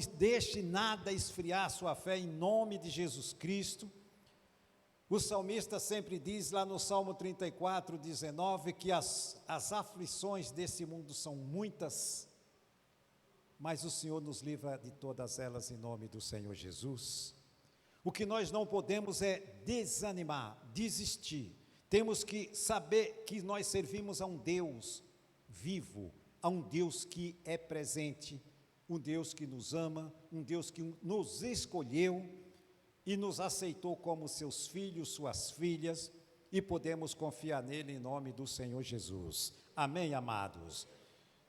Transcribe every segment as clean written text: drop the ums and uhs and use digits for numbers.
deixe nada esfriar sua fé em nome de Jesus Cristo. O salmista sempre diz lá no Salmo 34, 19, que as aflições desse mundo são muitas, mas o Senhor nos livra de todas elas em nome do Senhor Jesus. O que nós não podemos é desanimar, desistir. Temos que saber que nós servimos a um Deus vivo, a um Deus que é presente, um Deus que nos ama, um Deus que nos escolheu e nos aceitou como seus filhos, suas filhas, e podemos confiar nele em nome do Senhor Jesus. Amém, amados?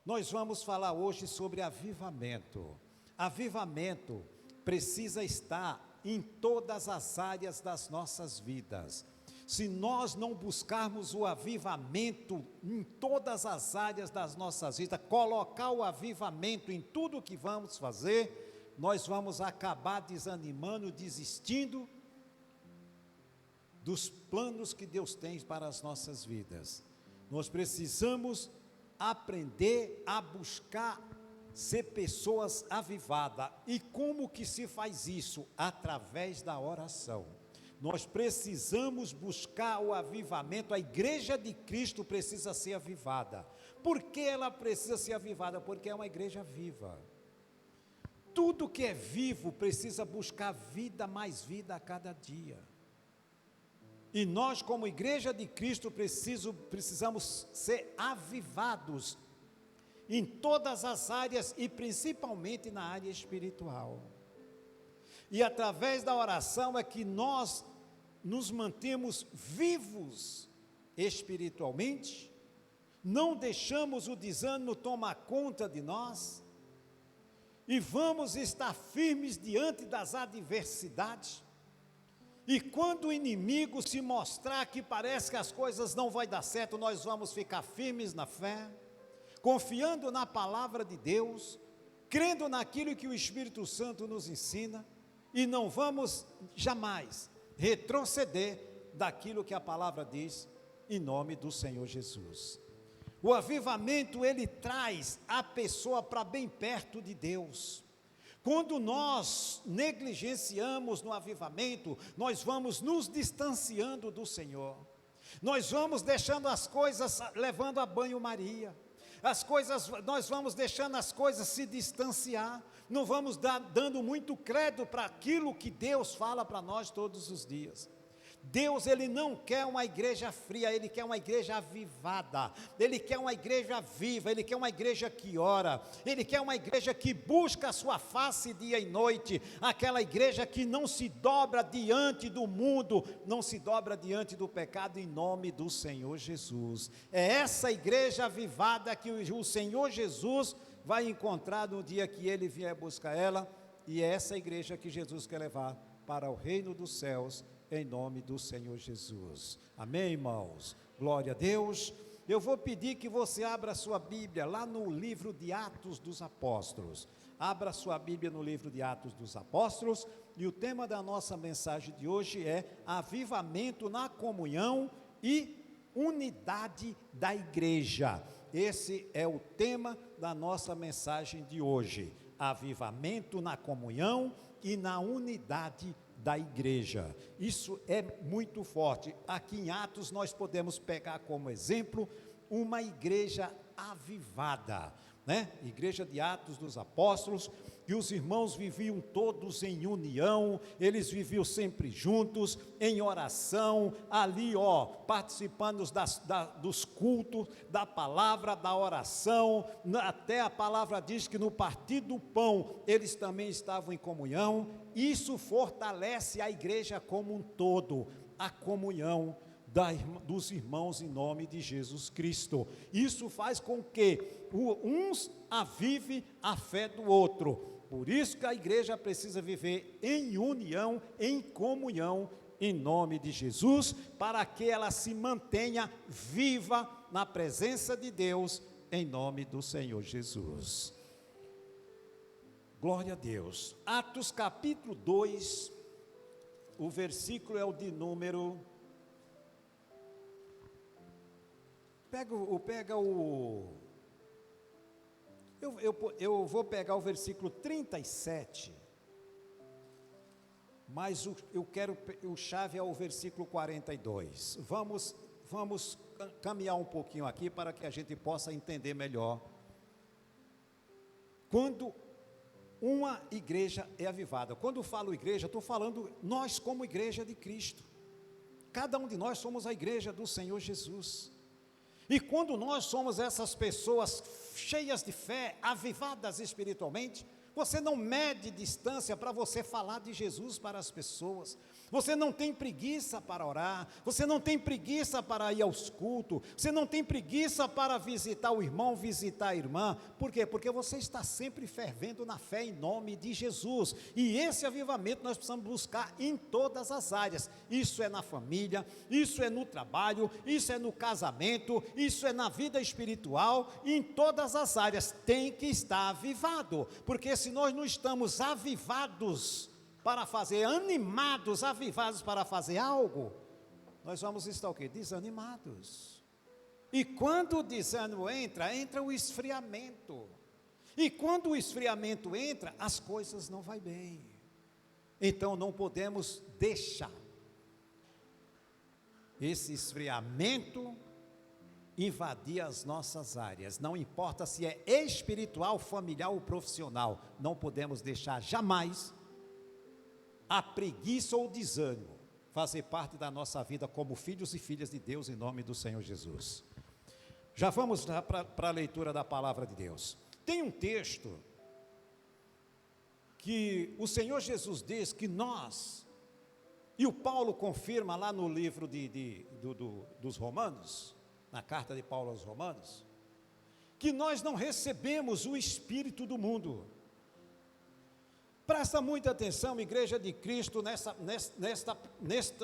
Nós vamos falar hoje sobre avivamento. Avivamento precisa estar em todas as áreas das nossas vidas. Se nós não buscarmos o avivamento em todas as áreas das nossas vidas, colocar o avivamento em tudo que vamos fazer, nós vamos acabar desanimando, desistindo dos planos que Deus tem para as nossas vidas. Nós precisamos aprender a buscar ser pessoas avivadas. E como que se faz isso? Através da oração. Nós precisamos buscar o avivamento. A igreja de Cristo precisa ser avivada. Por que ela precisa ser avivada? Porque é uma igreja viva. Tudo que é vivo precisa buscar vida, mais vida a cada dia. E nós, como igreja de Cristo, precisamos ser avivados em todas as áreas e principalmente na área espiritual. E através da oração é que nós nos mantemos vivos espiritualmente, não deixamos o desânimo tomar conta de nós, e vamos estar firmes diante das adversidades. E quando o inimigo se mostrar que parece que as coisas não vão dar certo, nós vamos ficar firmes na fé, confiando na palavra de Deus, crendo naquilo que o Espírito Santo nos ensina, e não vamos jamais retroceder daquilo que a palavra diz, em nome do Senhor Jesus. O avivamento, ele traz a pessoa para bem perto de Deus. Quando nós negligenciamos no avivamento, nós vamos nos distanciando do Senhor. Nós vamos deixando as coisas, levando a banho-maria. Nós vamos deixando as coisas se distanciar. Não vamos dando muito crédito para aquilo que Deus fala para nós todos os dias. Deus, ele não quer uma igreja fria, ele quer uma igreja avivada, ele quer uma igreja viva, ele quer uma igreja que ora, ele quer uma igreja que busca a sua face dia e noite, aquela igreja que não se dobra diante do mundo, não se dobra diante do pecado, em nome do Senhor Jesus. É essa igreja avivada que o Senhor Jesus vai encontrar no dia que ele vier buscar ela, e é essa igreja que Jesus quer levar para o reino dos céus, em nome do Senhor Jesus. Amém, irmãos? Glória a Deus. Eu vou pedir que você abra a sua Bíblia lá no livro de Atos dos Apóstolos. Abra a sua Bíblia no livro de Atos dos Apóstolos, e o tema da nossa mensagem de hoje é avivamento na comunhão e unidade da igreja. Esse é o tema da nossa mensagem de hoje: avivamento na comunhão e na unidade da igreja. Isso é muito forte. Aqui em Atos nós podemos pegar como exemplo uma igreja avivada, né? Igreja de Atos dos Apóstolos, e os irmãos viviam todos em união, eles viviam sempre juntos, em oração, ali participando dos cultos, da palavra, da oração, até a palavra diz que no partir do pão, eles também estavam em comunhão. Isso fortalece a igreja como um todo, a comunhão dos irmãos em nome de Jesus Cristo. Isso faz com que uns avive a fé do outro. Por isso que a igreja precisa viver em união, em comunhão, em nome de Jesus, para que ela se mantenha viva na presença de Deus, em nome do Senhor Jesus. Glória a Deus. Atos capítulo 2, o versículo é o de número... Pega Eu vou pegar o versículo 37, mas o chave é o versículo 42. Vamos caminhar um pouquinho aqui para que a gente possa entender melhor. Quando uma igreja é avivada, quando eu falo igreja, estou falando nós como igreja de Cristo. Cada um de nós somos a igreja do Senhor Jesus. E quando nós somos essas pessoas cheias de fé, avivadas espiritualmente, você não mede distância para você falar de Jesus para as pessoas. Você não tem preguiça para orar, você não tem preguiça para ir aos cultos, você não tem preguiça para visitar o irmão, visitar a irmã. Por quê? Porque você está sempre fervendo na fé em nome de Jesus. E esse avivamento nós precisamos buscar em todas as áreas. Isso é na família, isso é no trabalho, isso é no casamento, isso é na vida espiritual, em todas as áreas tem que estar avivado. Porque se nós não estamos avivados para fazer, animados, avivados para fazer algo, nós vamos estar o quê? Desanimados. E quando o desânimo entra o esfriamento. E quando o esfriamento entra, as coisas não vão bem. Então não podemos deixar esse esfriamento invadir as nossas áreas, não importa se é espiritual, familiar ou profissional, não podemos deixar jamais a preguiça ou o desânimo fazer parte da nossa vida como filhos e filhas de Deus, em nome do Senhor Jesus. Já vamos para a leitura da palavra de Deus. Tem um texto que o Senhor Jesus diz que nós, e o Paulo confirma lá no livro dos Romanos, na carta de Paulo aos Romanos, que nós não recebemos o espírito do mundo. Presta muita atenção, igreja de Cristo,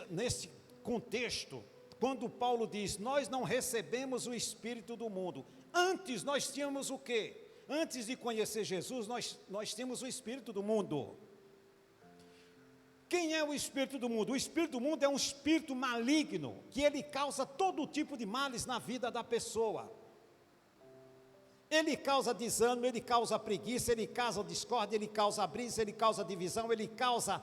nesse contexto, quando Paulo diz, nós não recebemos o espírito do mundo. Antes nós tínhamos o quê? Antes de conhecer Jesus, nós tínhamos o espírito do mundo. Quem é o espírito do mundo? O espírito do mundo é um espírito maligno, que ele causa todo tipo de males na vida da pessoa. Ele causa desânimo, ele causa preguiça, ele causa discórdia, ele causa brisa, ele causa divisão, ele causa,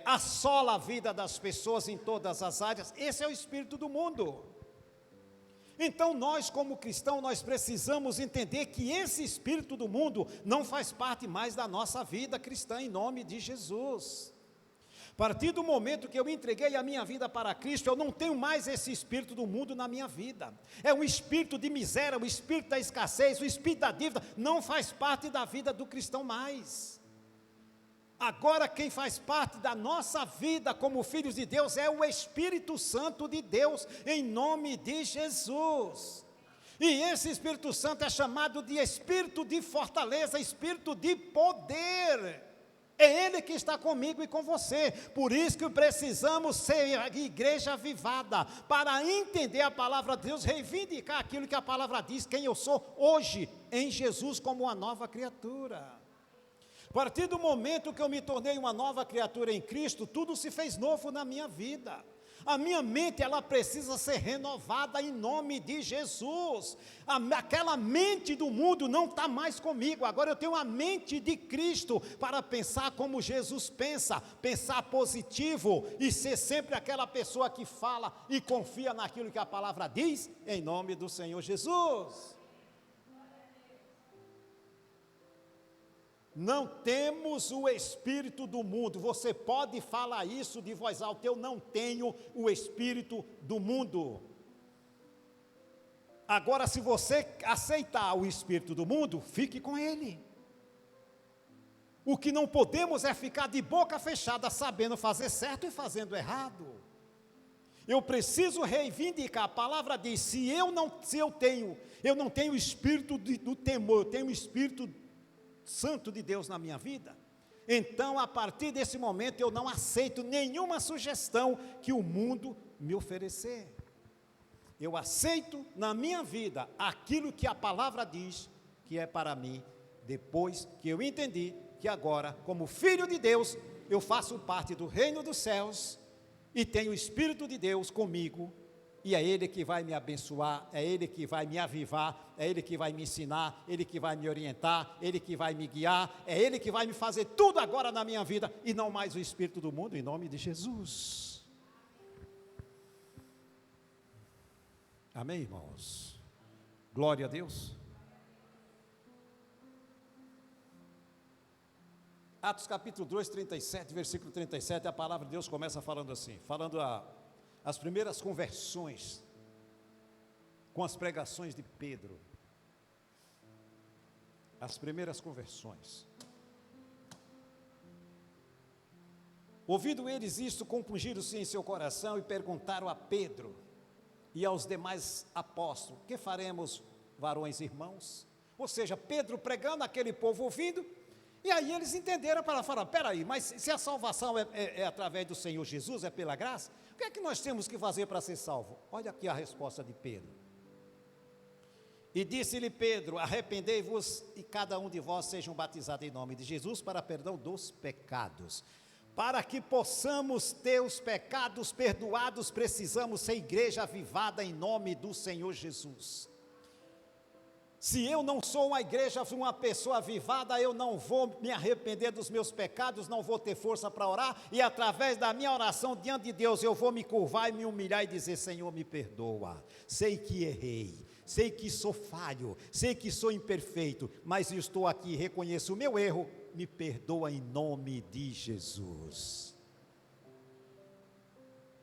assola a vida das pessoas em todas as áreas. Esse é o espírito do mundo. Então nós como cristãos, nós precisamos entender que esse espírito do mundo não faz parte mais da nossa vida cristã, em nome de Jesus. A partir do momento que eu entreguei a minha vida para Cristo, eu não tenho mais esse espírito do mundo na minha vida. É um espírito de miséria, o espírito da escassez, o espírito da dívida, não faz parte da vida do cristão mais. Agora quem faz parte da nossa vida como filhos de Deus é o Espírito Santo de Deus, em nome de Jesus. E esse Espírito Santo é chamado de Espírito de fortaleza, Espírito de poder. É Ele que está comigo e com você. Por isso que precisamos ser a igreja avivada, para entender a palavra de Deus, reivindicar aquilo que a palavra diz, quem eu sou hoje em Jesus como uma nova criatura. A partir do momento que eu me tornei uma nova criatura em Cristo, tudo se fez novo na minha vida. A minha mente, ela precisa ser renovada em nome de Jesus. Aquela mente do mundo não está mais comigo. Agora eu tenho a mente de Cristo para pensar como Jesus pensa, pensar positivo e ser sempre aquela pessoa que fala e confia naquilo que a palavra diz, em nome do Senhor Jesus. Não temos o espírito do mundo. Você pode falar isso de voz alta, eu não tenho o espírito do mundo. Agora, se você aceitar o espírito do mundo, fique com ele. O que não podemos é ficar de boca fechada, sabendo fazer certo e fazendo errado. Eu preciso reivindicar, a palavra diz, eu não tenho o espírito do temor, eu tenho o espírito Santo de Deus na minha vida, então a partir desse momento eu não aceito nenhuma sugestão que o mundo me oferecer. Eu aceito na minha vida aquilo que a palavra diz que é para mim, depois que eu entendi que agora, como filho de Deus, eu faço parte do reino dos céus e tenho o Espírito de Deus comigo E é Ele que vai me abençoar, é Ele que vai me avivar, é Ele que vai me ensinar, Ele que vai me orientar, Ele que vai me guiar, é Ele que vai me fazer tudo agora na minha vida, e não mais o espírito do mundo, em nome de Jesus. Amém, irmãos? Glória a Deus. Atos capítulo 2, 37, versículo 37, a palavra de Deus começa falando assim, as primeiras conversões com as pregações de Pedro. As primeiras conversões. Ouvindo eles isto, compungiram-se em seu coração e perguntaram a Pedro e aos demais apóstolos: que faremos, varões e irmãos? Ou seja, Pedro pregando, aquele povo ouvindo, e aí eles entenderam para falar: peraí, mas se a salvação é através do Senhor Jesus, é pela graça, o que é que nós temos que fazer para ser salvo? Olha aqui a resposta de Pedro. E disse-lhe Pedro: arrependei-vos e cada um de vós sejam batizados em nome de Jesus para perdão dos pecados. Para que possamos ter os pecados perdoados, precisamos ser igreja avivada em nome do Senhor Jesus. Se eu não sou uma igreja, uma pessoa avivada, eu não vou me arrepender dos meus pecados, não vou ter força para orar, e através da minha oração diante de Deus, eu vou me curvar e me humilhar e dizer: Senhor, me perdoa, sei que errei, sei que sou falho, sei que sou imperfeito, mas eu estou aqui, reconheço o meu erro, me perdoa em nome de Jesus.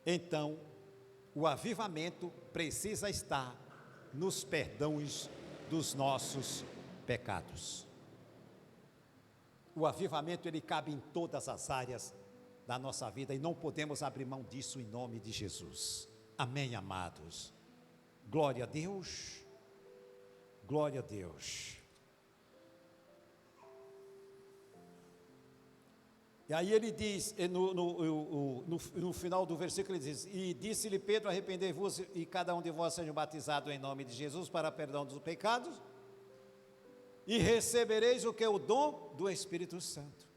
Então, o avivamento precisa estar nos perdões dos nossos pecados. O avivamento, ele cabe em todas as áreas da nossa vida e não podemos abrir mão disso em nome de Jesus. Amém, amados? Glória a Deus, glória a Deus. E aí ele diz, no final do versículo ele diz: e disse-lhe Pedro: arrependei-vos e cada um de vós seja batizado em nome de Jesus para perdão dos pecados, e recebereis o que é o dom do Espírito Santo.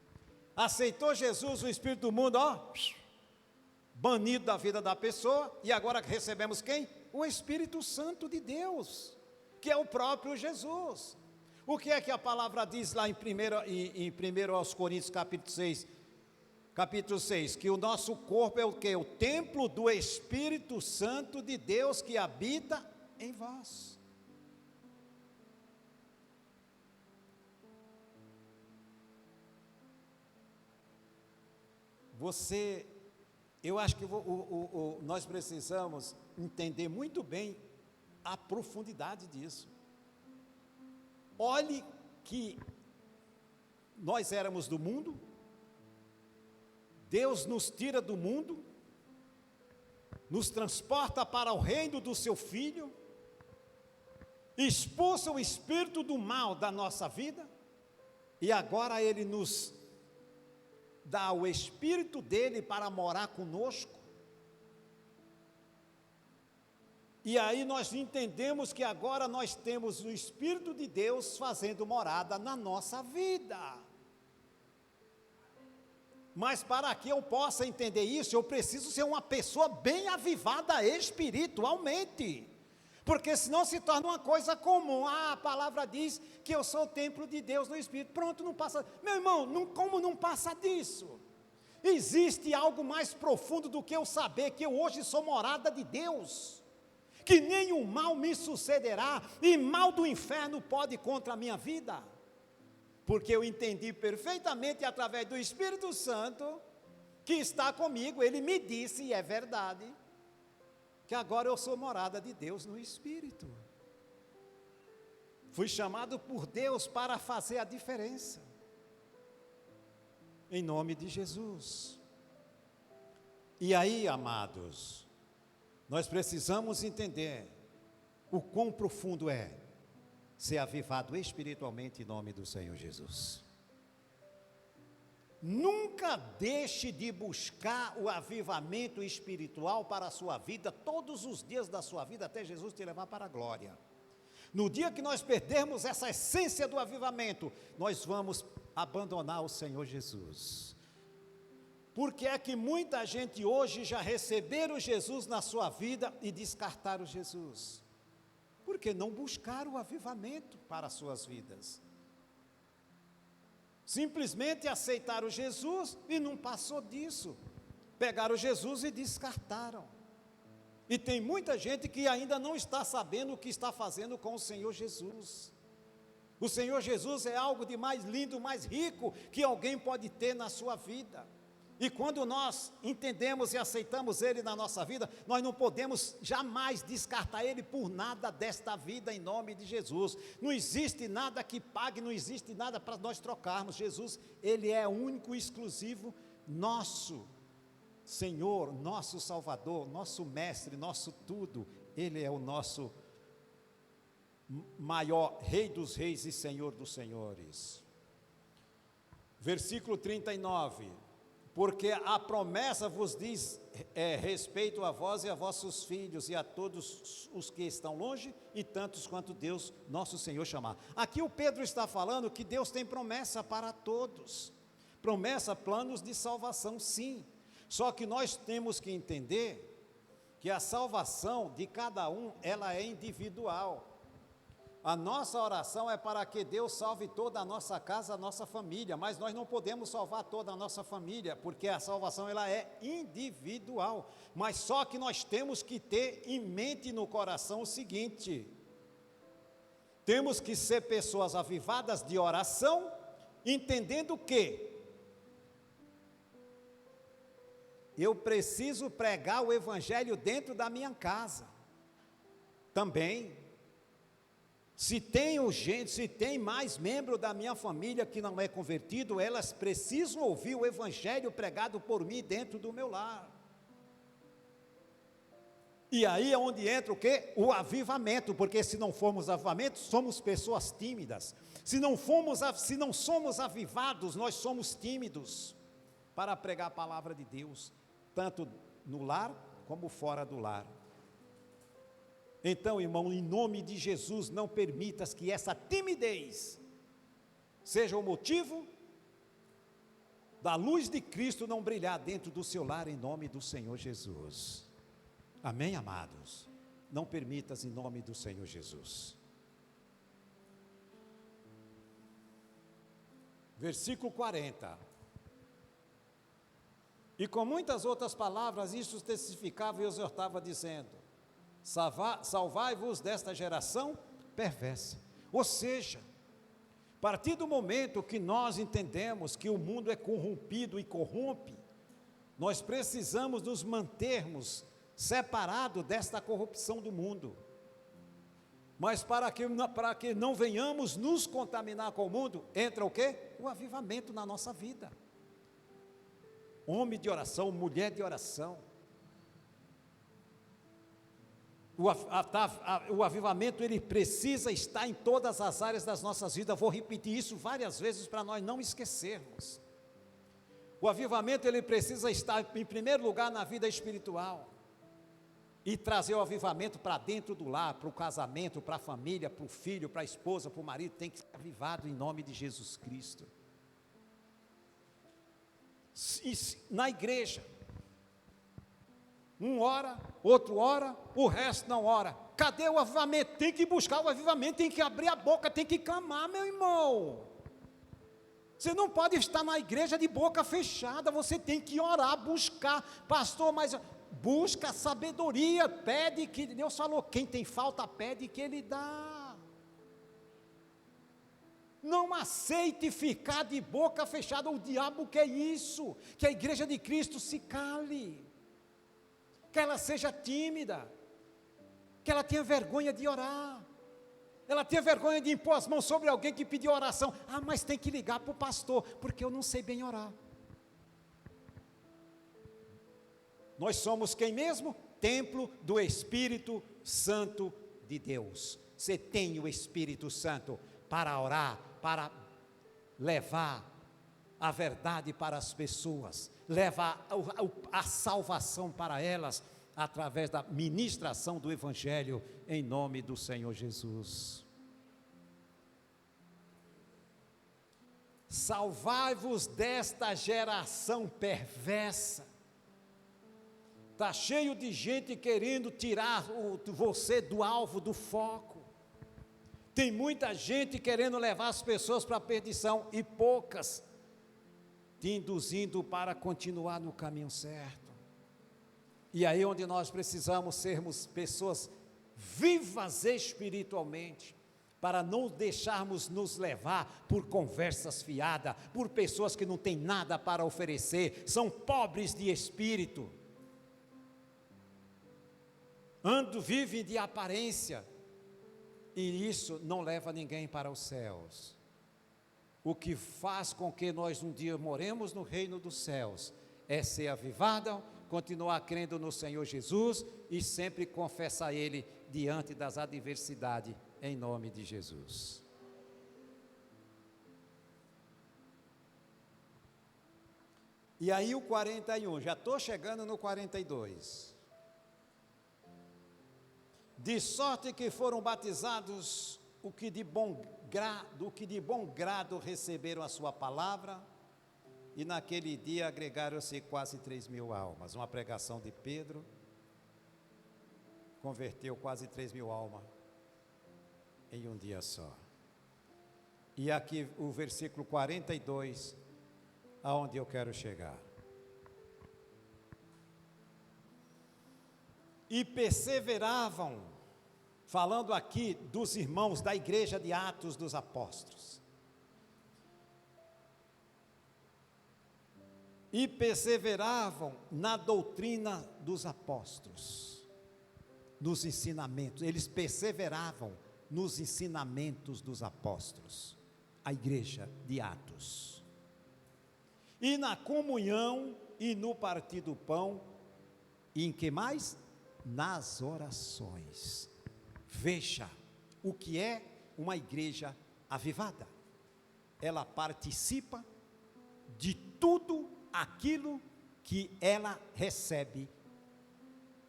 Aceitou Jesus, o Espírito do mundo, banido da vida da pessoa, e agora recebemos quem? O Espírito Santo de Deus, que é o próprio Jesus. O que é que a palavra diz lá em 1 aos Coríntios capítulo 6, que o nosso corpo é o quê? O templo do Espírito Santo de Deus que habita em vós. Eu acho que nós precisamos entender muito bem a profundidade disso. Olhe que nós éramos do mundo, Deus nos tira do mundo, nos transporta para o reino do seu Filho, expulsa o espírito do mal da nossa vida, e agora Ele nos dá o Espírito dEle para morar conosco. E aí nós entendemos que agora nós temos o Espírito de Deus fazendo morada na nossa vida. Mas para que eu possa entender isso, eu preciso ser uma pessoa bem avivada espiritualmente, porque senão se torna uma coisa comum. A palavra diz que eu sou o templo de Deus no Espírito, pronto, não passa. Meu irmão, como não passa disso? Existe algo mais profundo do que eu saber que eu hoje sou morada de Deus, que nenhum mal me sucederá, e mal do inferno pode contra a minha vida, porque eu entendi perfeitamente através do Espírito Santo, que está comigo. Ele me disse, e é verdade, que agora eu sou morada de Deus no Espírito. Fui chamado por Deus para fazer a diferença, em nome de Jesus. E aí, amados, nós precisamos entender o quão profundo é ser avivado espiritualmente em nome do Senhor Jesus. Nunca deixe de buscar o avivamento espiritual para a sua vida, todos os dias da sua vida, até Jesus te levar para a glória. No dia que nós perdermos essa essência do avivamento, nós vamos abandonar o Senhor Jesus. Porque é que muita gente hoje já receberam Jesus na sua vida e descartaram Jesus? Porque não buscaram o avivamento para as suas vidas. Simplesmente aceitaram Jesus e não passou disso. Pegaram Jesus e descartaram. E tem muita gente que ainda não está sabendo o que está fazendo com o Senhor Jesus. O Senhor Jesus é algo de mais lindo, mais rico que alguém pode ter na sua vida. E quando nós entendemos e aceitamos Ele na nossa vida, nós não podemos jamais descartar Ele por nada desta vida, em nome de Jesus. Não existe nada que pague, não existe nada para nós trocarmos. Jesus, Ele é único e exclusivo, nosso Senhor, nosso Salvador, nosso Mestre, nosso tudo. Ele é o nosso maior Rei dos Reis e Senhor dos Senhores. Versículo 39. Porque a promessa vos diz respeito a vós e a vossos filhos e a todos os que estão longe e tantos quanto Deus, nosso Senhor, chamar. Aqui o Pedro está falando que Deus tem promessa para todos. Promessa, planos de salvação, sim. Só que nós temos que entender que a salvação de cada um, ela é individual. A nossa oração é para que Deus salve toda a nossa casa, a nossa família, mas nós não podemos salvar toda a nossa família, porque a salvação ela é individual. Mas só que nós temos que ter em mente no coração o seguinte: temos que ser pessoas avivadas de oração, entendendo que eu preciso pregar o evangelho dentro da minha casa. Também, se tem mais membro da minha família que não é convertido, elas precisam ouvir o evangelho pregado por mim dentro do meu lar. E aí é onde entra o quê? O avivamento, porque se não formos avivamento, somos pessoas tímidas. Se não somos avivados, nós somos tímidos para pregar a palavra de Deus, tanto no lar como fora do lar. Então, irmão, em nome de Jesus, não permitas que essa timidez seja o motivo da luz de Cristo não brilhar dentro do seu lar, em nome do Senhor Jesus. Amém, amados? Não permitas, em nome do Senhor Jesus. Versículo 40. E com muitas outras palavras, isso testificava e exortava, dizendo: salvai-vos desta geração perversa. Ou seja, a partir do momento que nós entendemos que o mundo é corrompido e corrompe, nós precisamos nos mantermos separados desta corrupção do mundo. Mas para que não venhamos nos contaminar com o mundo, entra o quê? O avivamento na nossa vida. Homem de oração, mulher de oração. O avivamento, ele precisa estar em todas as áreas das nossas vidas. Vou repetir isso várias vezes para nós não esquecermos. O avivamento, ele precisa estar em primeiro lugar na vida espiritual e trazer o avivamento para dentro do lar, para o casamento, para a família, para o filho, para a esposa, para o marido. Tem que ser avivado em nome de Jesus Cristo. Na igreja, um ora, outro ora, o resto não ora. Cadê o avivamento? Tem que buscar o avivamento, tem que abrir a boca, tem que clamar, meu irmão. Você não pode estar na igreja de boca fechada, você tem que orar, buscar. Pastor, mas busca sabedoria, pede que Deus falou, quem tem falta pede que Ele dá. Não aceite ficar de boca fechada, o diabo quer isso, que a igreja de Cristo se cale, que ela seja tímida, que ela tenha vergonha de orar, ela tenha vergonha de impor as mãos sobre alguém que pediu oração. Ah, mas tem que ligar para o pastor, porque eu não sei bem orar. Nós somos quem mesmo? Templo do Espírito Santo de Deus. Você tem o Espírito Santo para orar, para levar a verdade para as pessoas, levar a salvação para elas, através da ministração do Evangelho, em nome do Senhor Jesus. Salvai-vos desta geração perversa. Está cheio de gente querendo tirar você do alvo, do foco. Tem muita gente querendo levar as pessoas para a perdição e poucas te induzindo para continuar no caminho certo. E aí onde nós precisamos sermos pessoas vivas espiritualmente, para não deixarmos nos levar por conversas fiadas, por pessoas que não têm nada para oferecer, são pobres de espírito, vivem de aparência, e isso não leva ninguém para os céus. O que faz com que nós um dia moremos no reino dos céus é ser avivado, continuar crendo no Senhor Jesus e sempre confessar Ele diante das adversidades, em nome de Jesus. E aí o 41, já estou chegando no 42. De sorte que foram batizados o que de bom grado receberam a sua palavra, e naquele dia agregaram-se quase 3.000 almas. Uma pregação de Pedro converteu quase 3.000 almas em um dia só. E aqui o versículo 42, aonde eu quero chegar. E perseveravam, falando aqui dos irmãos da igreja de Atos dos Apóstolos. E perseveravam na doutrina dos apóstolos, nos ensinamentos. Eles perseveravam nos ensinamentos dos apóstolos, a igreja de Atos. E na comunhão e no partir do pão, e em que mais? Nas orações. Veja o que é uma igreja avivada. Ela participa de tudo aquilo que ela recebe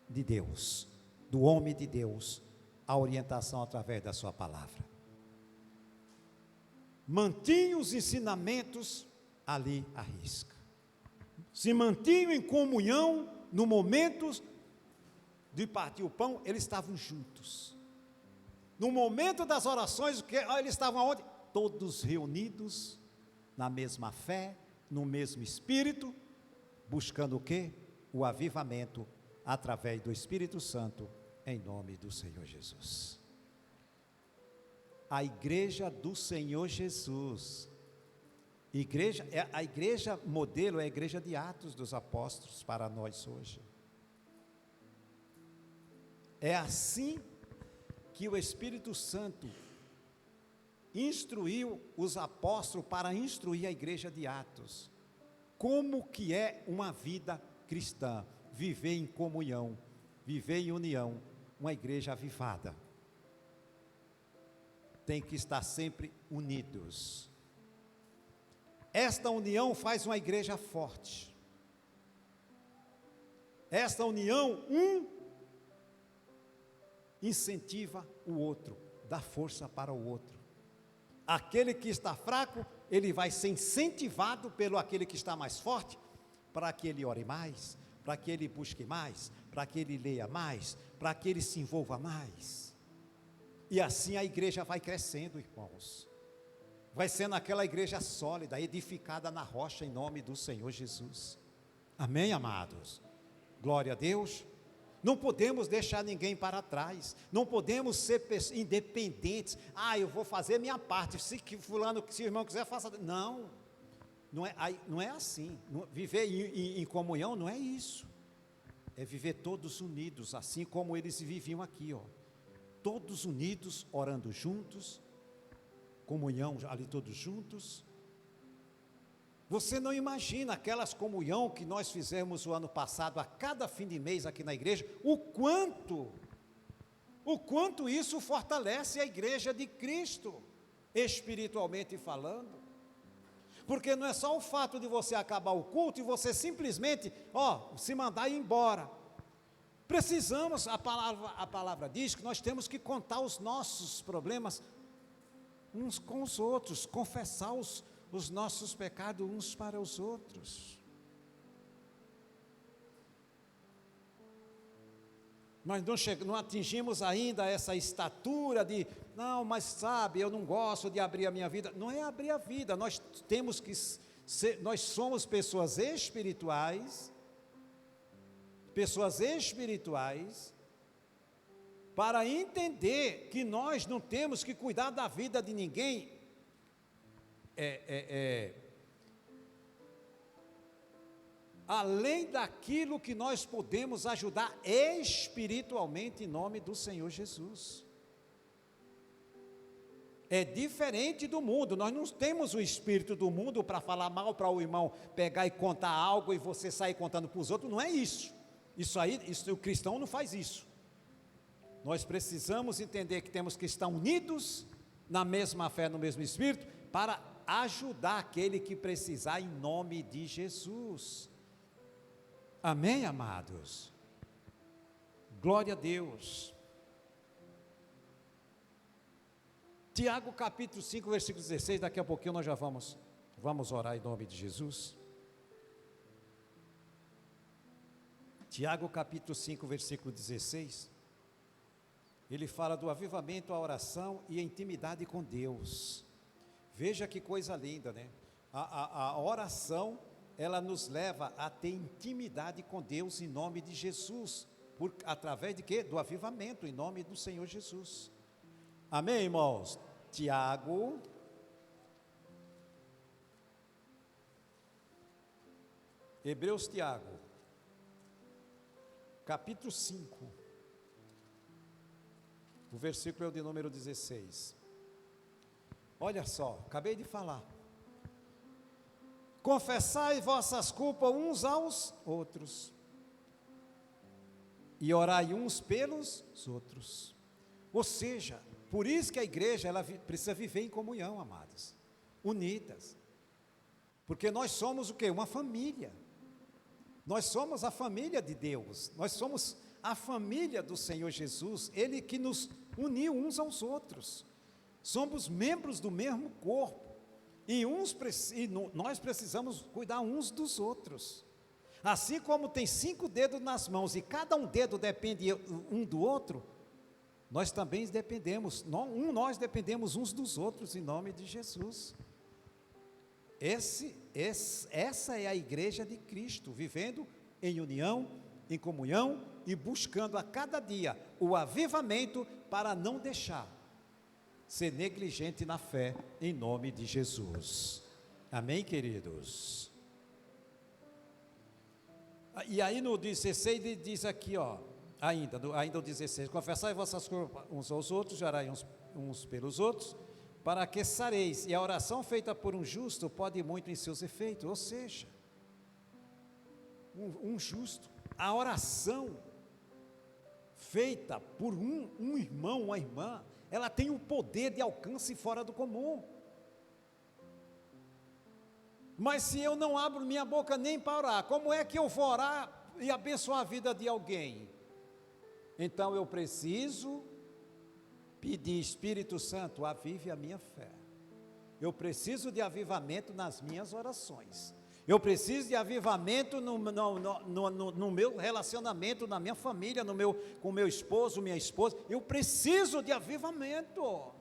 de Deus, do homem de Deus, a orientação através da sua palavra. Mantinha os ensinamentos ali à risca. Se mantinham em comunhão no momento de partir o pão, eles estavam juntos. No momento das orações, eles estavam aonde? Todos reunidos na mesma fé, no mesmo espírito, buscando o quê? O avivamento através do Espírito Santo, em nome do Senhor Jesus. A igreja do Senhor Jesus, a igreja modelo é a igreja de Atos dos Apóstolos para nós hoje. É assim que o Espírito Santo instruiu os apóstolos para instruir a igreja de Atos. Como que é uma vida cristã? Viver em comunhão, viver em união, uma igreja avivada. Tem que estar sempre unidos. Esta união faz uma igreja forte. Esta união, incentiva o outro, dá força para o outro. Aquele que está fraco, ele vai ser incentivado pelo aquele que está mais forte, para que ele ore mais, para que ele busque mais, para que ele leia mais, para que ele se envolva mais. E assim a igreja vai crescendo, irmãos. Vai sendo aquela igreja sólida, edificada na rocha, em nome do Senhor Jesus. Amém, amados? Glória a Deus. Não podemos deixar ninguém para trás, não podemos ser independentes. Eu vou fazer minha parte, se o irmão quiser, faça. Não é assim. Viver em comunhão não é isso. É viver todos unidos, assim como eles viviam aqui, todos unidos, orando juntos, comunhão ali todos juntos. Você não imagina aquelas comunhão que nós fizemos o ano passado, a cada fim de mês aqui na igreja, o quanto isso fortalece a igreja de Cristo, espiritualmente falando. Porque não é só o fato de você acabar o culto e você simplesmente, se mandar ir embora. Precisamos, a palavra diz que nós temos que contar os nossos problemas uns com os outros, confessar os os nossos pecados uns para os outros. Nós não atingimos ainda essa estatura de, não, mas sabe, eu não gosto de abrir a minha vida. Não é abrir a vida, nós temos que ser, nós somos pessoas espirituais, para entender que nós não temos que cuidar da vida de ninguém, além daquilo que nós podemos ajudar espiritualmente em nome do Senhor Jesus. É diferente do mundo, nós não temos o espírito do mundo para falar mal para o irmão, pegar e contar algo e você sair contando para os outros, não é isso. O cristão não faz isso. Nós precisamos entender que temos que estar unidos na mesma fé, no mesmo espírito, para ajudar aquele que precisar em nome de Jesus. Amém, amados? Glória a Deus. Tiago capítulo 5, versículo 16, daqui a pouquinho nós já vamos orar em nome de Jesus. Tiago capítulo 5, versículo 16, ele fala do avivamento, a oração e a intimidade com Deus. Veja que coisa linda, né? A oração, ela nos leva a ter intimidade com Deus em nome de Jesus, através de quê? Do avivamento, em nome do Senhor Jesus. Amém, irmãos? Tiago, Tiago, capítulo 5, o versículo é o de número 16. Olha só, acabei de falar. Confessai vossas culpas uns aos outros, e orai uns pelos outros. Ou seja, por isso que a igreja ela precisa viver em comunhão, amados, unidas, porque nós somos o quê? Uma família. Nós somos a família de Deus, nós somos a família do Senhor Jesus, Ele que nos uniu uns aos outros, somos membros do mesmo corpo, e nós precisamos cuidar uns dos outros, assim como tem 5 dedos nas mãos, e cada um dedo depende um do outro, nós também dependemos, nós dependemos uns dos outros, em nome de Jesus. Essa é a igreja de Cristo, vivendo em união, em comunhão e buscando a cada dia o avivamento para não deixar ser negligente na fé, em nome de Jesus. Amém, queridos? E aí no 16 ele diz aqui, ainda o 16, confessai vossas culpas uns aos outros, orai uns pelos outros, para que sareis, e a oração feita por um justo pode muito em seus efeitos, ou seja, um justo, a oração feita por um irmão, uma irmã, ela tem um poder de alcance fora do comum. Mas se eu não abro minha boca nem para orar, como é que eu vou orar e abençoar a vida de alguém? Então eu preciso pedir, Espírito Santo, avive a minha fé. Eu preciso de avivamento nas minhas orações. Eu preciso de avivamento no meu relacionamento, na minha família, com meu esposo, minha esposa. Eu preciso de avivamento.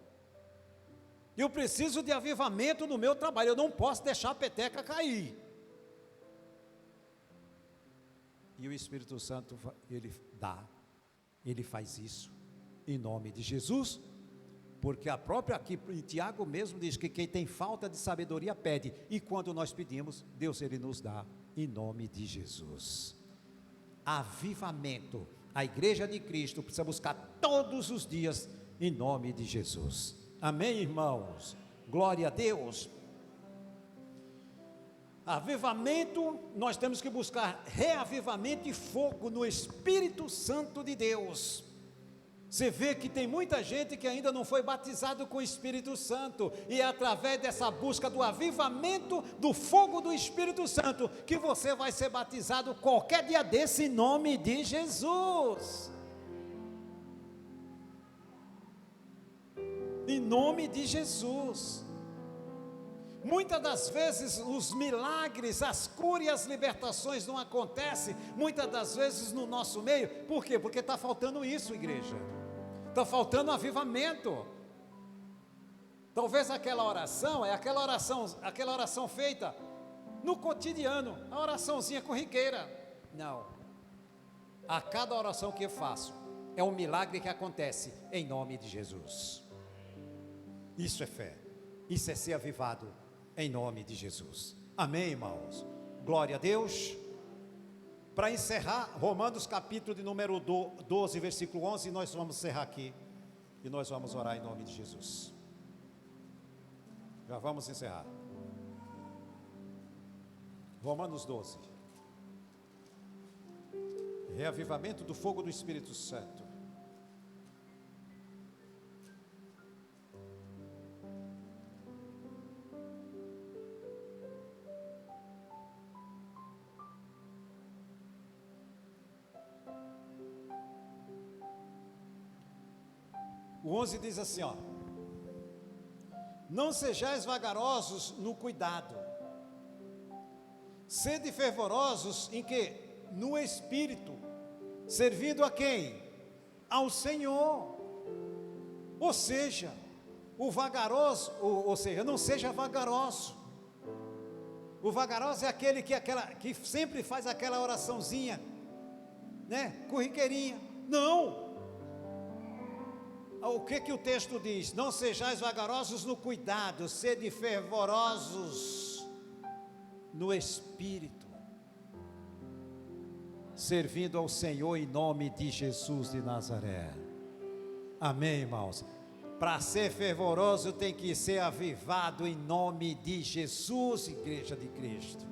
Eu preciso de avivamento no meu trabalho. Eu não posso deixar a peteca cair. E o Espírito Santo, ele faz isso, em nome de Jesus, porque a própria aqui, em Tiago mesmo diz que quem tem falta de sabedoria pede, e quando nós pedimos, Deus ele nos dá, em nome de Jesus. Avivamento, a igreja de Cristo precisa buscar todos os dias, em nome de Jesus. Amém, irmãos? Glória a Deus. Avivamento, nós temos que buscar reavivamento e fogo no Espírito Santo de Deus. Você vê que tem muita gente que ainda não foi batizado com o Espírito Santo, e é através dessa busca do avivamento, do fogo do Espírito Santo, que você vai ser batizado qualquer dia desse, em nome de Jesus. Em nome de Jesus. Muitas das vezes os milagres, as curas e as libertações não acontecem, muitas das vezes no nosso meio. Por quê? Porque está faltando isso, igreja. Está faltando avivamento. Talvez aquela oração é aquela oração feita no cotidiano, a oraçãozinha corriqueira. Não. A cada oração que eu faço é um milagre que acontece em nome de Jesus. Isso é fé. Isso é ser avivado em nome de Jesus. Amém, irmãos? Glória a Deus. Para encerrar, Romanos capítulo de número 12, versículo 11, nós vamos encerrar aqui e nós vamos orar em nome de Jesus. Já vamos encerrar. Romanos 12. Reavivamento do fogo do Espírito Santo. O 11 diz assim, ó: não sejais vagarosos no cuidado, sede fervorosos em quê? No Espírito, servindo a quem? Ao Senhor. Ou seja, o vagaroso, ou seja, não seja vagaroso. O vagaroso é aquele que sempre faz aquela oraçãozinha, né? Corriqueirinha. Não. O que o texto diz? Não sejais vagarosos no cuidado, sede fervorosos no Espírito, servindo ao Senhor em nome de Jesus de Nazaré. Amém, irmãos? Para ser fervoroso tem que ser avivado em nome de Jesus, igreja de Cristo.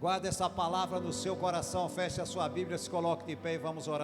Guarde essa palavra no seu coração, feche a sua Bíblia, se coloque de pé e vamos orar.